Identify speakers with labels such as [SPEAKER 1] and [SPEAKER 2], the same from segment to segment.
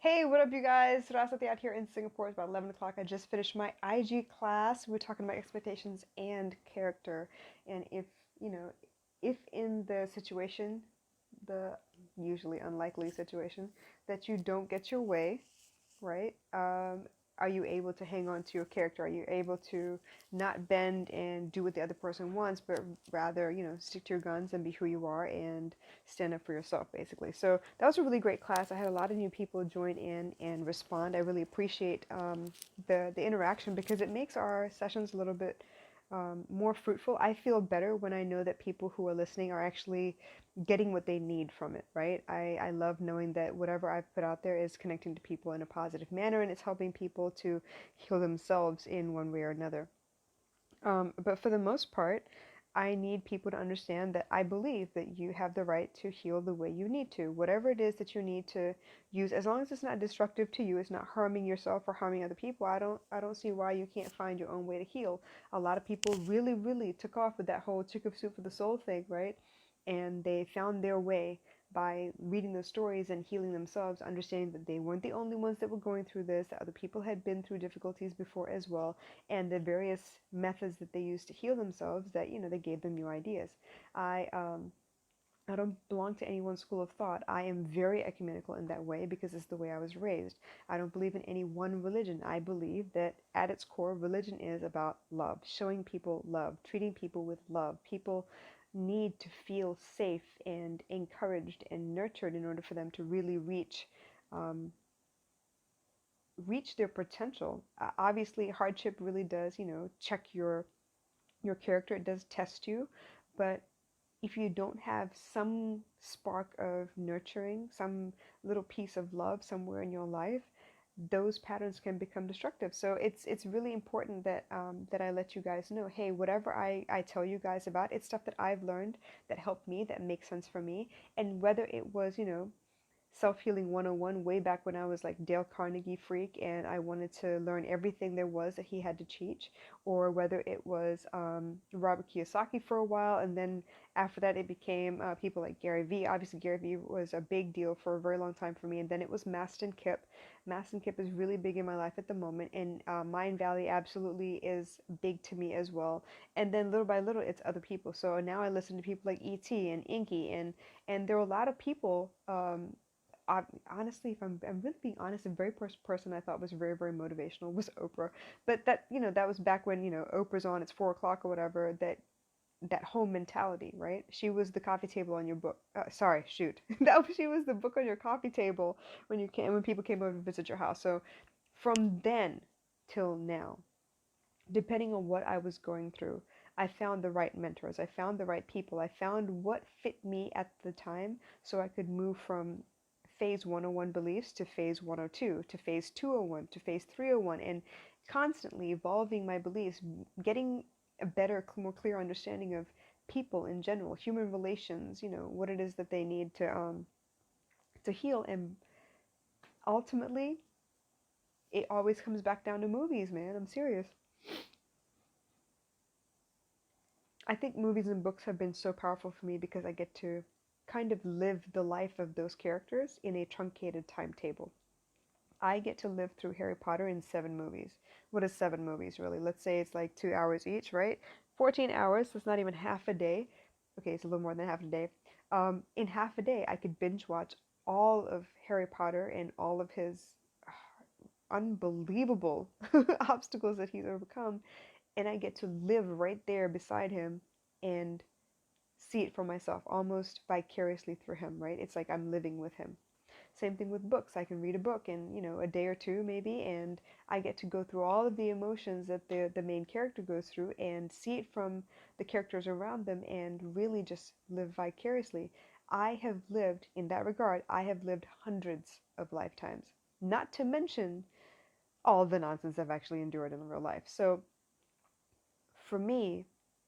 [SPEAKER 1] Hey, what up, you guys? Rasathi out here in Singapore. It's about 11 o'clock. I just finished my IG class. We're talking about expectations and character. And you know, if in the situation, the usually unlikely situation, that you don't get your way, right? Are you able to hang on to your character? Are you able to not bend and do what the other person wants, but rather, stick to your guns and be who you are and stand up for yourself, basically? So that was a really great class. I had a lot of new people join in and respond. I really appreciate the interaction because it makes our sessions a little bit more fruitful. I feel better when I know that people who are listening are actually getting what they need from it, right? I love knowing that whatever I've put out there is connecting to people in a positive manner and it's helping people to heal themselves in one way or another. But for the most part, I need people to understand that I believe that you have the right to heal the way you need to. Whatever it is that you need to use, as long as it's not destructive to you, it's not harming yourself or harming other people, I don't see why you can't find your own way to heal. A lot of people really, really took off with that whole chicken soup for the soul thing, right? And they found their way by reading those stories and healing themselves, understanding that they weren't the only ones that were going through this, that other people had been through difficulties before as well, and the various methods that they used to heal themselves that, they gave them new ideas. I don't belong to any one school of thought. I am very ecumenical in that way because it's the way I was raised. I don't believe in any one religion. I believe that at its core, religion is about love, showing people love, treating people with love. People need to feel safe and encouraged and nurtured in order for them to really um, reach their potential. Obviously, hardship really does, check your character. It does test you, but if you don't have some spark of nurturing, some little piece of love somewhere in your life, those patterns can become destructive. So it's really important that that I let you guys know, hey, whatever I tell you guys about, it's stuff that I've learned that helped me, that makes sense for me, and whether it was, Self-Healing 101 way back when I was like Dale Carnegie freak and I wanted to learn everything there was that he had to teach, or whether it was Robert Kiyosaki for a while, and then after that it became people like Gary Vee. Obviously, Gary Vee was a big deal for a very long time for me, and then it was Maston Kipp. Maston Kipp is really big in my life at the moment, and Mind Valley absolutely is big to me as well. And then little by little, it's other people. So now I listen to people like E.T. and Inky, and there are a lot of people. Honestly, if I'm really being honest, the very first person I thought was very, very motivational was Oprah. But that, that was back when, Oprah's on, it's 4 o'clock or whatever, that home mentality, right? She was the coffee table on your book. Sorry, shoot. She was the book on your coffee table when people came over to visit your house. So from then till now, depending on what I was going through, I found the right mentors. I found the right people. I found what fit me at the time so I could move from phase 101 beliefs to phase 102, to phase 201, to phase 301, and constantly evolving my beliefs, getting a better, more clear understanding of people in general, human relations, what it is that they need to heal. And ultimately, it always comes back down to movies, man. I'm serious. I think movies and books have been so powerful for me because I get to kind of live the life of those characters in a truncated timetable. I get to live through Harry Potter in 7 movies. What is 7 movies, really? Let's say it's like 2 hours each, right? 14 hours, that's not even half a day. Okay, it's a little more than half a day. In half a day, I could binge watch all of Harry Potter and all of his unbelievable obstacles that he's overcome, and I get to live right there beside him and see it for myself, almost vicariously through him, right? It's like I'm living with him. Same thing with books. I can read a book in, a day or two maybe, and I get to go through all of the emotions that the main character goes through and see it from the characters around them and really just live vicariously. I have lived, in that regard, I have lived hundreds of lifetimes. Not to mention all the nonsense I've actually endured in real life. So for me,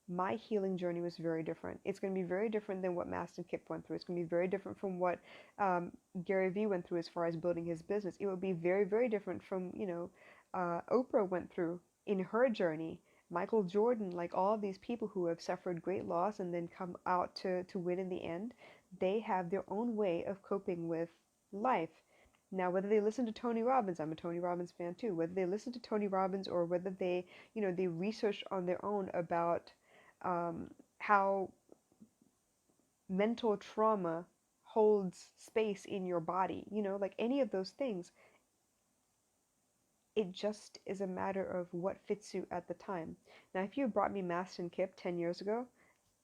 [SPEAKER 1] my healing journey was very different. It's going to be very different than what Maston Kipp went through. It's going to be very different from what Gary Vee went through as far as building his business. It would be very, very different from, Oprah went through in her journey. Michael Jordan, like all of these people who have suffered great loss and then come out to win in the end, they have their own way of coping with life. Now, whether they listen to Tony Robbins, I'm a Tony Robbins fan too, whether they listen to Tony Robbins or whether they, they research on their own about how mental trauma holds space in your body, like any of those things, it just is a matter of what fits you at the time. Now, if you had brought me Master and Kip 10 years ago,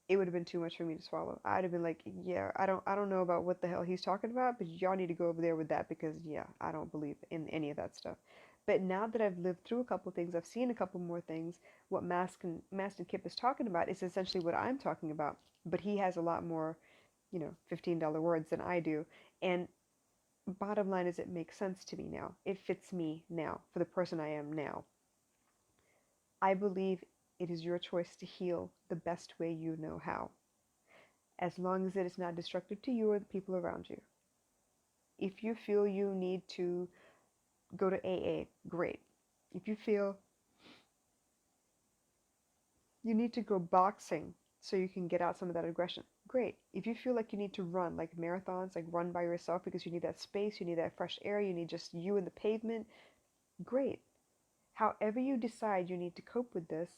[SPEAKER 1] it would have been too much for me to swallow. I'd have been like, yeah, I don't know about what the hell he's talking about, but y'all need to go over there with that because yeah, I don't believe in any of that stuff. But now that I've lived through a couple of things, I've seen a couple more things, what Master and Kip is talking about is essentially what I'm talking about. But he has a lot more, $15 words than I do. And bottom line is it makes sense to me now. It fits me now for the person I am now. I believe it is your choice to heal the best way you know how, as long as it is not destructive to you or the people around you. If you feel you need to go to AA, great. If you feel you need to go boxing so you can get out some of that aggression, great. If you feel like you need to run, like marathons, like run by yourself because you need that space, you need that fresh air, you need just you and the pavement, great. However you decide you need to cope with this,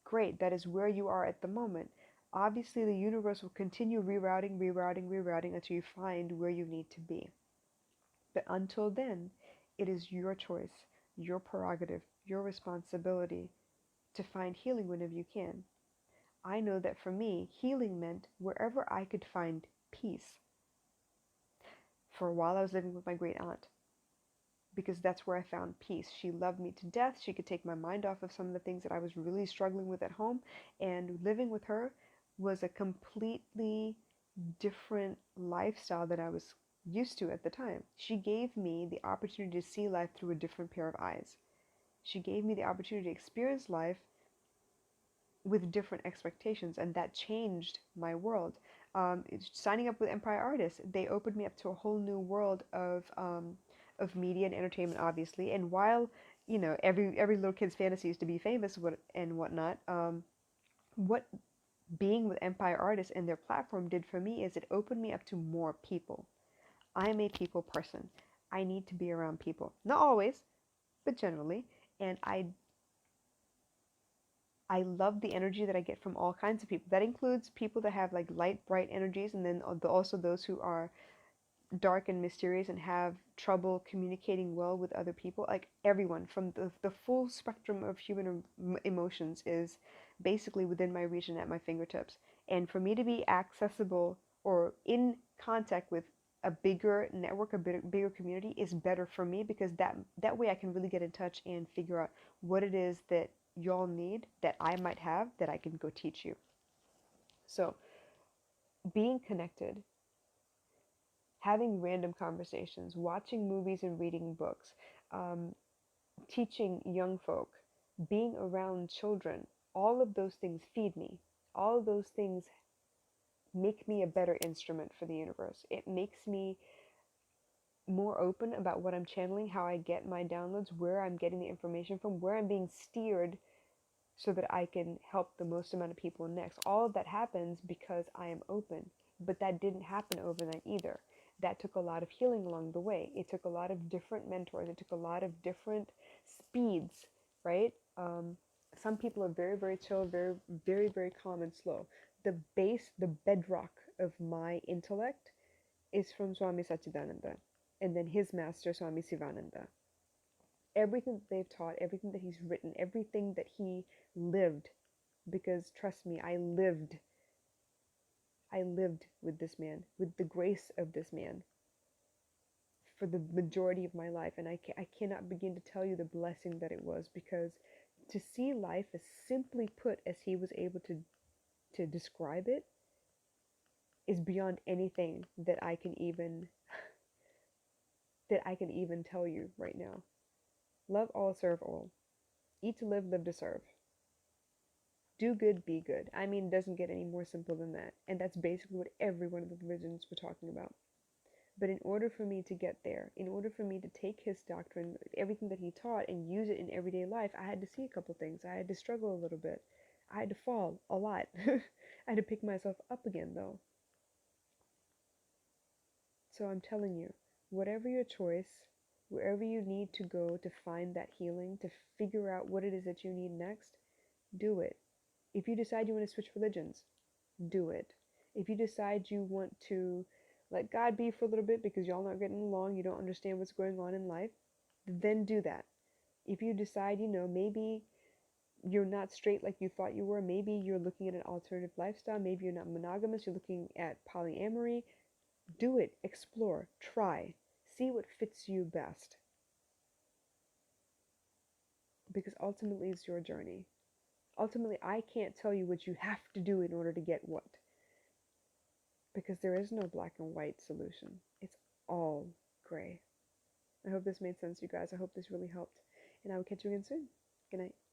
[SPEAKER 1] great. That is where you are at the moment. Obviously, the universe will continue rerouting until you find where you need to be. But until then, it is your choice, your prerogative, your responsibility to find healing whenever you can. I know that for me, healing meant wherever I could find peace. For a while, I was living with my great aunt because that's where I found peace. She loved me to death. She could take my mind off of some of the things that I was really struggling with at home. And living with her was a completely different lifestyle than I was used to at the time. She gave me the opportunity to see life through a different pair of eyes. She gave me the opportunity to experience life with different expectations, and that changed my world. Signing up with Empire Artists, they opened me up to a whole new world of media and entertainment, obviously. And while every little kid's fantasy is to be famous and whatnot, what being with Empire Artists and their platform did for me is it opened me up to more people. I'm a people person. I need to be around people. Not always, but generally. And I love the energy that I get from all kinds of people. That includes people that have like light, bright energies, and then also those who are dark and mysterious and have trouble communicating well with other people. Like everyone from the full spectrum of human emotions is basically within my reach and at my fingertips. And for me to be accessible or in contact with a bigger network, a bigger community is better for me because that way I can really get in touch and figure out what it is that y'all need that I might have that I can go teach you. So being connected, having random conversations, watching movies and reading books, teaching young folk, being around children, all of those things feed me. All of those things make me a better instrument for the universe. It makes me more open about what I'm channeling, how I get my downloads, where I'm getting the information from, where I'm being steered so that I can help the most amount of people next. All of that happens because I am open, but that didn't happen overnight either. That took a lot of healing along the way. It took a lot of different mentors. It took a lot of different speeds, right? Some people are very, very chill, very, very, very calm and slow. The base, the bedrock of my intellect is from Swami Satchidananda, and then his master, Swami Sivananda. Everything that they've taught, everything that he's written, everything that he lived, because trust me, I lived with this man, with the grace of this man for the majority of my life. And I cannot begin to tell you the blessing that it was, because to see life as simply put as he was able to describe it is beyond anything that I can even tell you right now. Love all, serve all. Eat to live, live to serve. Do good, be good. I mean, it doesn't get any more simple than that. And that's basically what every one of the religions were talking about. But in order for me to get there, in order for me to take his doctrine, everything that he taught, and use it in everyday life, I had to see a couple things. I had to struggle a little bit. I had to fall a lot. I had to pick myself up again, though. So I'm telling you, whatever your choice, wherever you need to go to find that healing, to figure out what it is that you need next, do it. If you decide you want to switch religions, do it. If you decide you want to let God be for a little bit because y'all not getting along, you don't understand what's going on in life, then do that. If you decide, maybe you're not straight like you thought you were, maybe you're looking at an alternative lifestyle, maybe you're not monogamous, you're looking at polyamory, do it, explore, try, see what fits you best. Because ultimately it's your journey. Ultimately, I can't tell you what you have to do in order to get what. Because there is no black and white solution. It's all gray. I hope this made sense, you guys. I hope this really helped. And I will catch you again soon. Good night.